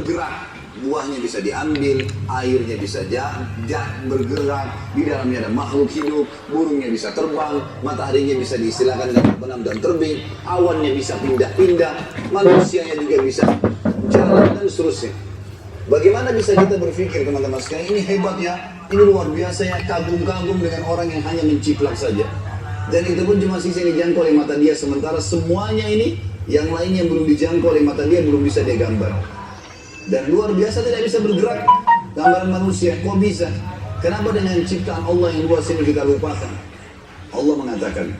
bergerak, buahnya bisa diambil, airnya bisa bergerak, di dalamnya ada makhluk hidup, burungnya bisa terbang, mataharinya bisa diistilahkan terbenam dan terbit, awannya bisa pindah-pindah, manusianya juga bisa jalan dan seterusnya. Bagaimana bisa kita berpikir teman-teman sekalian, ini hebat ya, ini luar biasa ya, kagum-kagum dengan orang yang hanya menciplak saja. Dan itu pun cuma sisa yang dijangkau oleh mata dia, sementara semuanya ini, yang lainnya belum dijangkau oleh mata dia, belum bisa dia gambar. Dan luar biasa tidak bisa bergerak, gambaran manusia, kok bisa? Kenapa dengan ciptaan Allah yang luas ini kita lupakan? Allah mengatakan,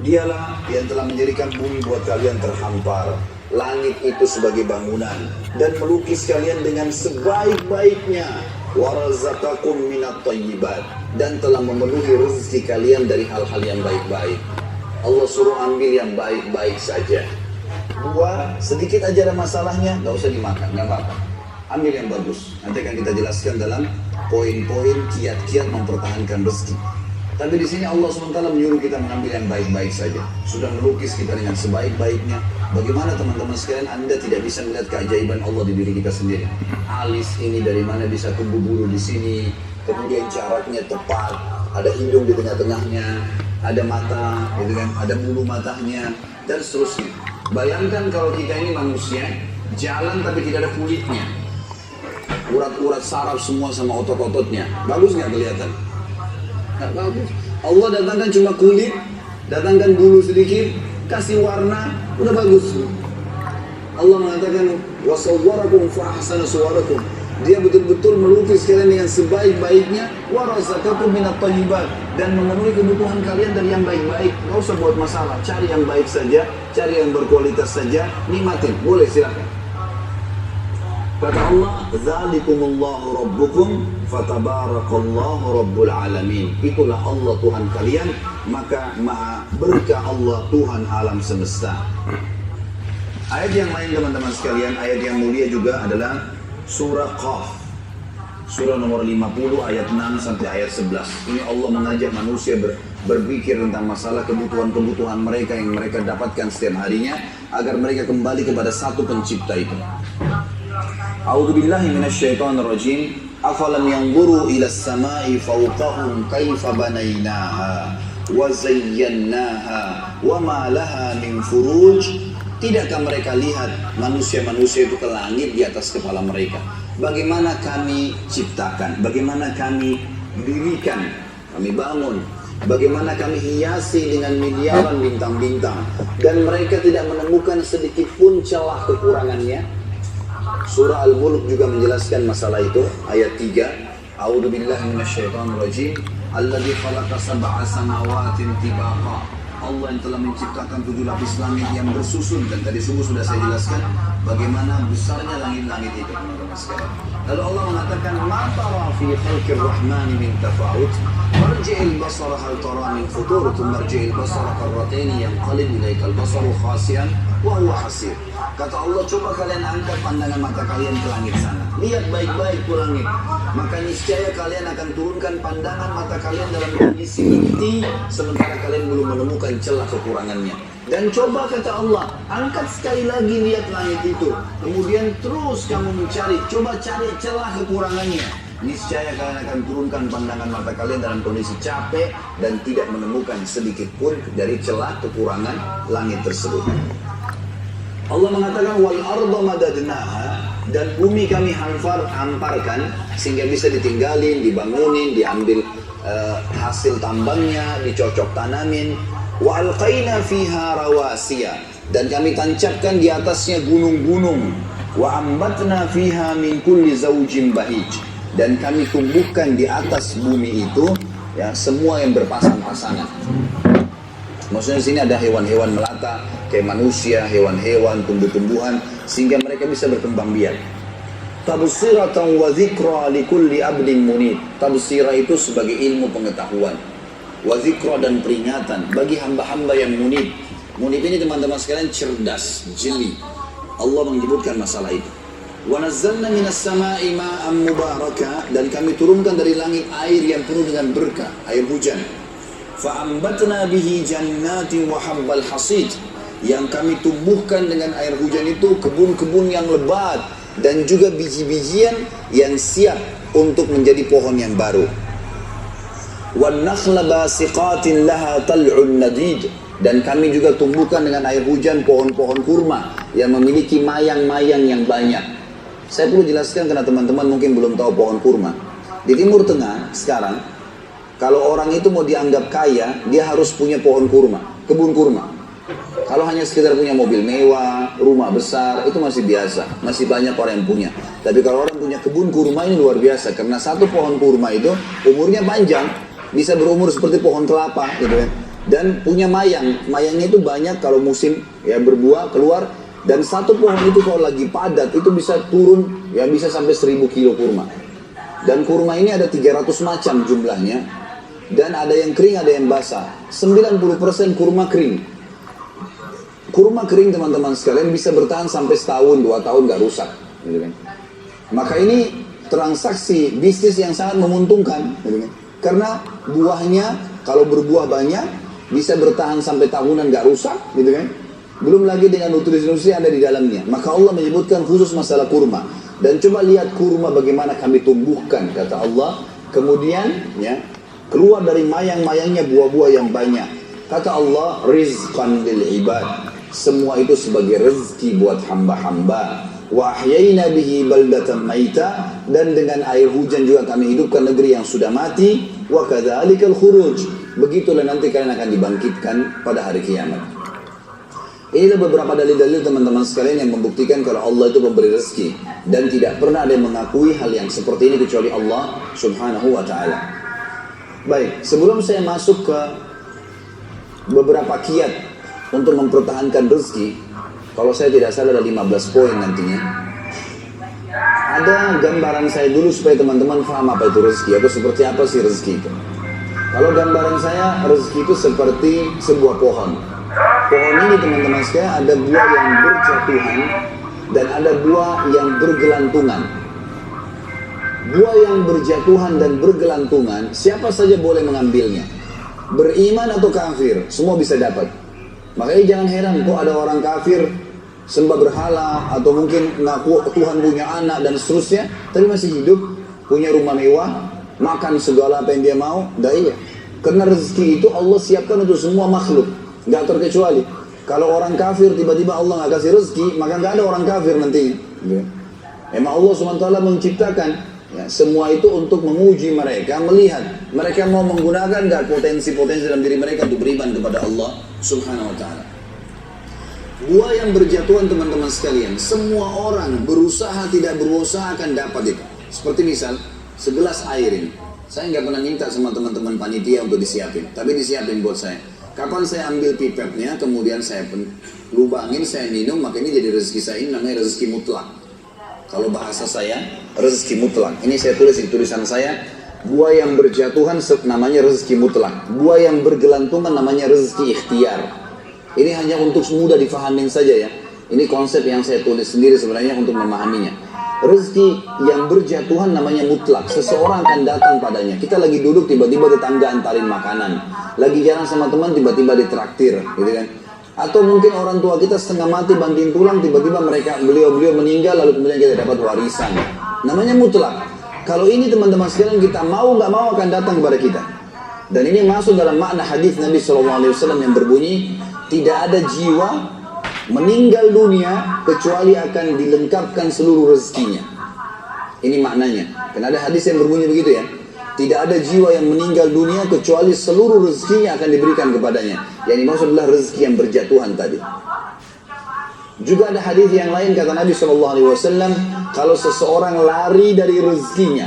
dialah yang telah menjadikan bumi buat kalian terhampar, langit itu sebagai bangunan, dan melukis kalian dengan sebaik-baiknya, warazaqakum minat thayyibat, dan telah memenuhi rezeki kalian dari hal-hal yang baik-baik. Allah suruh ambil yang baik-baik saja. Buah sedikit aja ada masalahnya, nggak usah dimakan, nggak apa-apa. Ambil yang bagus. Nanti akan kita jelaskan dalam poin-poin kiat-kiat mempertahankan rezeki. Tapi di sini Allah SWT menyuruh kita mengambil yang baik-baik saja. Sudah melukis kita dengan sebaik-baiknya. Bagaimana teman-teman sekalian, Anda tidak bisa melihat keajaiban Allah di diri kita sendiri. Alis ini dari mana bisa tumbuh bulu di sini, kemudian jaraknya tepat, ada hidung di tengah-tengahnya, ada mata, gitu kan, ada bulu matanya, dan seterusnya. Bayangkan kalau kita ini manusia, jalan tapi tidak ada kulitnya. Urat-urat saraf semua sama otot-ototnya. Bagus nggak kelihatan? Nggak bagus. Allah datangkan cuma kulit, datangkan bulu sedikit, kasih warna, udah bagus. Allah mengatakan, wasawwarakum fa'ahsana suwarakum. Dia betul-betul melukis kalian dengan sebaik-baiknya, warazaqakum minat thayyibat, dan memenuhi kebutuhan kalian dari yang baik-baik. Nggak usah buat masalah, cari yang baik saja, cari yang berkualitas saja, nikmatin, boleh silakan. Kata Allah, dzalikumullahu rabbukum fatabarakallahu rabbul alamin. Itulah Allah Tuhan kalian, maka maha berkah Allah Tuhan alam semesta. Ayat yang lain teman-teman sekalian, ayat yang mulia juga adalah surah Qaf, surah nomor 50 ayat 6 sampai ayat 11. Ini Allah mengajak manusia berpikir tentang masalah kebutuhan-kebutuhan mereka yang mereka dapatkan setiap harinya, agar mereka kembali kepada satu pencipta itu. A'udzubillahi minasyaitonirrajim. Afalam yanzuru ila as-sama'i fawqahum kaifa banaynaha wa zayyannaha wa ma laha min furuj. Tidakkah mereka lihat manusia-manusia itu ke langit di atas kepala mereka? Bagaimana kami ciptakan, bagaimana kami dirikan, kami bangun, bagaimana kami hiasi dengan miliaran bintang-bintang, dan mereka tidak menemukan sedikit pun celah kekurangannya. Surah Al-Mulk juga menjelaskan masalah itu, ayat 3. A'udzubillahi minasyaitonirrajim. Alladzi khalaqa sab'a samawatin tibaqa. Allah yang telah menciptakan 7 lapis langit yang bersusun, dan tadi sudah saya jelaskan bagaimana besarnya langit-langit itu, teman-teman sekalian. Lalu Allah mengatakan, "Ma tara fi khalqir rahmani min tafawut, marji'il basara hal tara min futur, thumma marji'il basara qarratayn yanqalib ilaikal basaru khasi'an wa huwa hasir." Kata Allah, coba kalian angkat pandangan mata kalian ke langit sana. Lihat baik-baik ke langit. Maka niscaya kalian akan turunkan pandangan mata kalian dalam kondisi inti, sementara kalian belum menemukan celah kekurangannya. Dan coba kata Allah, angkat sekali lagi lihat langit itu. Kemudian terus kamu mencari, coba cari celah kekurangannya. Niscaya kalian akan turunkan pandangan mata kalian dalam kondisi capek dan tidak menemukan sedikit pun dari celah kekurangan langit tersebut. Allah mengatakan wal arda madadnaha, dan bumi kami hamparkan sehingga bisa ditinggalin, dibangunin, diambil hasil tambangnya, dicocok tanamin. Wa alqaina fiha rawasiya, dan kami tancapkan di atasnya gunung-gunung. Wa ambatna fiha min kulli zawjin bahij, dan kami tumbuhkan di atas bumi itu ya semua yang berpasang-pasangan. Maksudnya di sini ada hewan-hewan melata, kayak manusia, hewan-hewan, tumbuh-tumbuhan, sehingga mereka bisa berkembang biak. Tabsiratan wa dzikra likulli abdin munib. Tabsirah itu sebagai ilmu pengetahuan, wa dzikra dan peringatan bagi hamba-hamba yang munib. Munib ini teman-teman sekalian cerdas, jeli. Allah menyebutkan masalah itu. Wa nazzalna minas sama'i ma'an mubaraka, dan kami turunkan dari langit air yang penuh dengan berkah, air hujan. Fa'ambatna bihi jannatin wa habbal hasid, yang kami tumbuhkan dengan air hujan itu kebun-kebun yang lebat, dan juga biji-bijian yang siap untuk menjadi pohon yang baru. Wan nakhla basiqatin laha tal'un nadid, dan kami juga tumbuhkan dengan air hujan pohon-pohon kurma yang memiliki mayang-mayang yang banyak. Saya perlu jelaskan karena teman-teman mungkin belum tahu pohon kurma. Di Timur Tengah sekarang, kalau orang itu mau dianggap kaya, dia harus punya pohon kurma, kebun kurma. Kalau hanya sekedar punya mobil mewah, rumah besar, itu masih biasa, masih banyak orang yang punya. Tapi kalau orang punya kebun kurma, ini luar biasa, karena satu pohon kurma itu umurnya panjang, bisa berumur seperti pohon kelapa, gitu kan. Dan punya mayangnya itu banyak kalau musim ya berbuah keluar, dan satu pohon itu kalau lagi padat itu bisa turun ya bisa sampai 1000 kilo kurma. Dan kurma ini ada 300 macam jumlahnya, dan ada yang kering ada yang basah. 90% kurma kering. Kurma kering teman-teman sekalian bisa bertahan sampai setahun 2 tahun gak rusak, gitu kan. Maka ini transaksi bisnis yang sangat menguntungkan, gitu kan. Karena buahnya kalau berbuah banyak bisa bertahan sampai tahunan gak rusak, gitu kan. Belum lagi dengan nutrisi-nutrisi ada di dalamnya. Maka Allah menyebutkan khusus masalah kurma. Dan coba lihat kurma bagaimana kami tumbuhkan, kata Allah. Kemudian ya keluar dari mayang-mayangnya buah-buah yang banyak. Kata Allah, rizqan lil ibad. Semua itu sebagai rezeki buat hamba-hamba. Wa ahyayna bihi baldatan maita, dan dengan air hujan juga kami hidupkan negeri yang sudah mati. Wa kadzalikal khuruj. Begitulah nanti kalian akan dibangkitkan pada hari kiamat. Inilah beberapa dalil-dalil teman-teman sekalian yang membuktikan kalau Allah itu memberi rezeki, dan tidak pernah ada yang mengakui hal yang seperti ini kecuali Allah Subhanahu wa taala. Baik, sebelum saya masuk ke beberapa kiat untuk mempertahankan rezeki, kalau saya tidak salah ada 15 poin nantinya. Ada gambaran saya dulu supaya teman-teman paham apa itu rezeki, atau seperti apa sih rezeki itu. Kalau gambaran saya, rezeki itu seperti sebuah pohon. Pohon ini teman-teman sekalian ada buah yang berjatuhan dan ada buah yang bergelantungan. Buah yang berjatuhan dan bergelantungan, siapa saja boleh mengambilnya. Beriman atau kafir, semua bisa dapat. Makanya jangan heran kok ada orang kafir sembah berhala atau mungkin ngaku Tuhan punya anak dan seterusnya, tapi masih hidup, punya rumah mewah, makan segala apa yang dia mau. Dah iya. Karena rezeki itu Allah siapkan untuk semua makhluk, nggak terkecuali. Kalau orang kafir tiba-tiba Allah nggak kasih rezeki, maka nggak ada orang kafir nantinya. Emang Allah SWT menciptakan ya, semua itu untuk menguji mereka, melihat mereka mau menggunakan nggak potensi-potensi dalam diri mereka untuk beriman kepada Allah Subhanahu Wa Taala. Buah yang berjatuhan teman-teman sekalian, semua orang berusaha tidak berusaha akan dapat itu. Seperti misal segelas air ini, saya nggak pernah minta sama teman-teman panitia untuk disiapin, tapi disiapin buat saya. Kapan saya ambil pipetnya, kemudian saya lubangin, saya minum, maka ini jadi rezeki saya. Ini namanya rezeki mutlak. Kalau bahasa saya, rezeki mutlak. Ini saya tulis di tulisan saya, buah yang berjatuhan namanya rezeki mutlak. Buah yang bergelantungan namanya rezeki ikhtiar. Ini hanya untuk mudah difahamin saja ya. Ini konsep yang saya tulis sendiri sebenarnya untuk memahaminya. Rezeki yang berjatuhan namanya mutlak. Seseorang akan datang padanya. Kita lagi duduk, tiba-tiba tetangga antarin makanan. Lagi jalan sama teman, tiba-tiba ditraktir, gitu kan? Atau mungkin orang tua kita setengah mati banting tulang, tiba-tiba beliau meninggal, lalu kemudian kita dapat warisan. Namanya mutlak. Kalau ini teman-teman sekalian, kita mau nggak mau akan datang kepada kita. Dan ini masuk dalam makna hadis Nabi SAW yang berbunyi, tidak ada jiwa meninggal dunia kecuali akan dilengkapkan seluruh rezekinya. Ini maknanya. Karena ada hadis yang berbunyi begitu ya. Tidak ada jiwa yang meninggal dunia kecuali seluruh rezekinya akan diberikan kepadanya. Yang dimaksud adalah rezeki yang berjatuhan tadi. Juga ada hadis yang lain kata Nabi SAW, kalau seseorang lari dari rezekinya,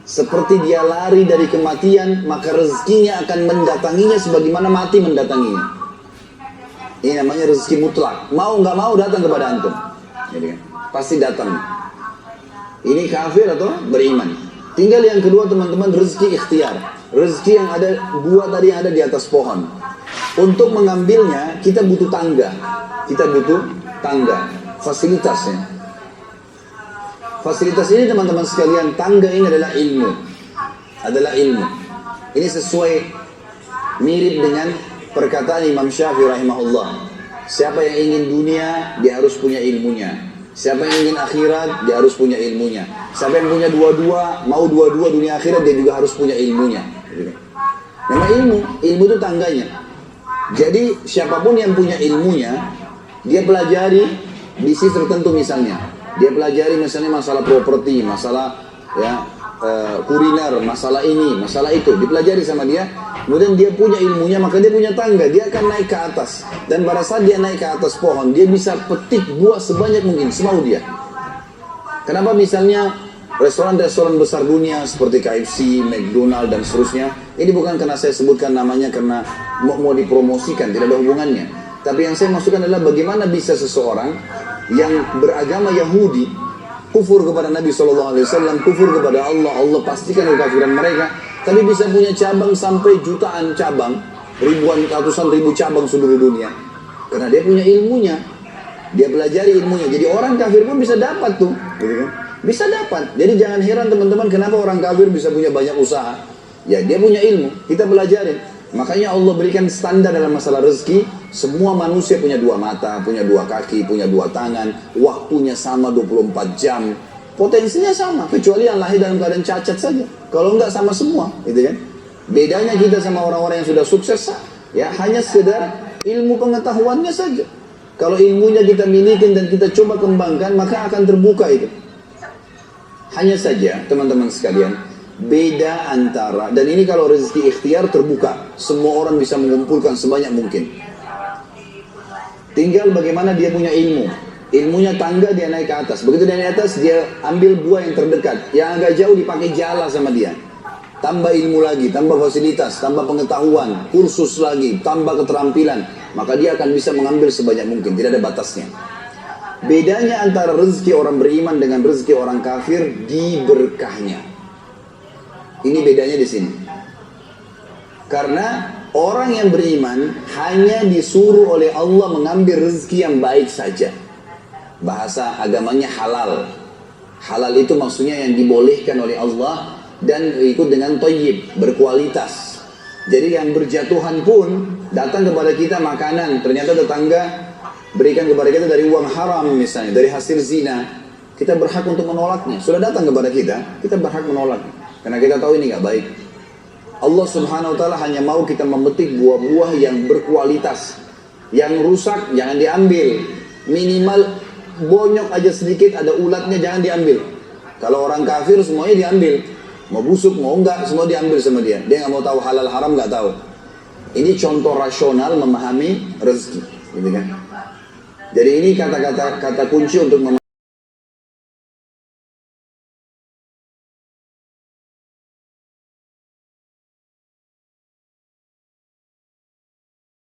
seperti dia lari dari kematian, maka rezekinya akan mendatanginya sebagaimana mati mendatanginya. Ini namanya rezeki mutlak. Mau nggak mau datang kepada antum. Jadi kan, pasti datang. Ini kafir atau beriman. Tinggal yang kedua teman-teman, rezeki ikhtiar. Rezeki yang ada, buah tadi yang ada di atas pohon. Untuk mengambilnya kita butuh tangga. Kita butuh tangga, fasilitasnya. Fasilitas ini teman-teman sekalian, tangga ini adalah ilmu. Adalah ilmu. Ini sesuai mirip dengan perkataan Imam Syafi'i rahimahullah. Siapa yang ingin dunia, dia harus punya ilmunya. Siapa yang ingin akhirat, dia harus punya ilmunya. Siapa yang punya dua-dua, mau dua-dua dunia akhirat, dia juga harus punya ilmunya. Memang ilmu itu tangganya. Jadi siapapun yang punya ilmunya, dia pelajari bisnis tertentu misalnya. Dia pelajari misalnya masalah properti, masalah kuliner, masalah ini, masalah itu. Dipelajari sama dia, kemudian dia punya ilmunya, maka dia punya tangga. Dia akan naik ke atas. Dan pada saat dia naik ke atas pohon, dia bisa petik buah sebanyak mungkin, semau dia. Kenapa misalnya restoran-restoran besar dunia seperti KFC, McDonald dan seterusnya, ini bukan karena saya sebutkan namanya karena mau dipromosikan, tidak ada hubungannya. Tapi yang saya maksudkan adalah bagaimana bisa seseorang yang beragama Yahudi kufur kepada Nabi SAW, kufur kepada Allah, Allah pastikan kekafiran mereka, tapi bisa punya cabang sampai jutaan cabang, ribuan, ratusan ribu cabang seluruh dunia, karena dia punya ilmunya, dia pelajari ilmunya. Jadi orang kafir pun bisa dapat tuh, gitu kan? Bisa dapat. Jadi jangan heran teman-teman kenapa orang kafir bisa punya banyak usaha. Ya dia punya ilmu, kita belajarin. Makanya Allah berikan standar dalam masalah rezeki. Semua manusia punya dua mata, punya dua kaki, punya dua tangan. Waktunya sama 24 jam. Potensinya sama, kecuali yang lahir dalam keadaan cacat saja. Kalau enggak sama semua, gitu kan? Bedanya kita sama orang-orang yang sudah sukses, ya hanya sekedar ilmu pengetahuannya saja. Kalau ilmunya kita miliki dan kita coba kembangkan, maka akan terbuka itu. Hanya saja, teman-teman sekalian, beda antara, dan ini kalau rezeki ikhtiar terbuka, semua orang bisa mengumpulkan sebanyak mungkin. Tinggal bagaimana dia punya ilmu. Ilmunya tangga, dia naik ke atas. Begitu dia naik ke atas, dia ambil buah yang terdekat. Yang agak jauh dipakai jala sama dia. Tambah ilmu lagi, tambah fasilitas, tambah pengetahuan, kursus lagi, tambah keterampilan. Maka dia akan bisa mengambil sebanyak mungkin, tidak ada batasnya. Bedanya antara rezeki orang beriman dengan rezeki orang kafir di berkahnya. Ini bedanya di sini. Karena orang yang beriman hanya disuruh oleh Allah mengambil rezeki yang baik saja. Bahasa agamanya halal. Halal itu maksudnya yang dibolehkan oleh Allah dan ikut dengan thayyib, berkualitas. Jadi yang berjatuhan pun datang kepada kita makanan, ternyata tetangga berikan kepada kita dari uang haram misalnya, dari hasil zina, kita berhak untuk menolaknya. Sudah datang kepada kita, kita berhak menolaknya. Karena kita tahu ini nggak baik. Allah Subhanahu Wa Taala hanya mau kita memetik buah-buah yang berkualitas. Yang rusak jangan diambil. Minimal bonyok aja sedikit, ada ulatnya jangan diambil. Kalau orang kafir semuanya diambil. Mau busuk mau enggak semua diambil sama dia. Dia nggak mau tahu halal haram, nggak tahu. Ini contoh rasional memahami rezeki, gitu kan? Jadi ini kata kunci untuk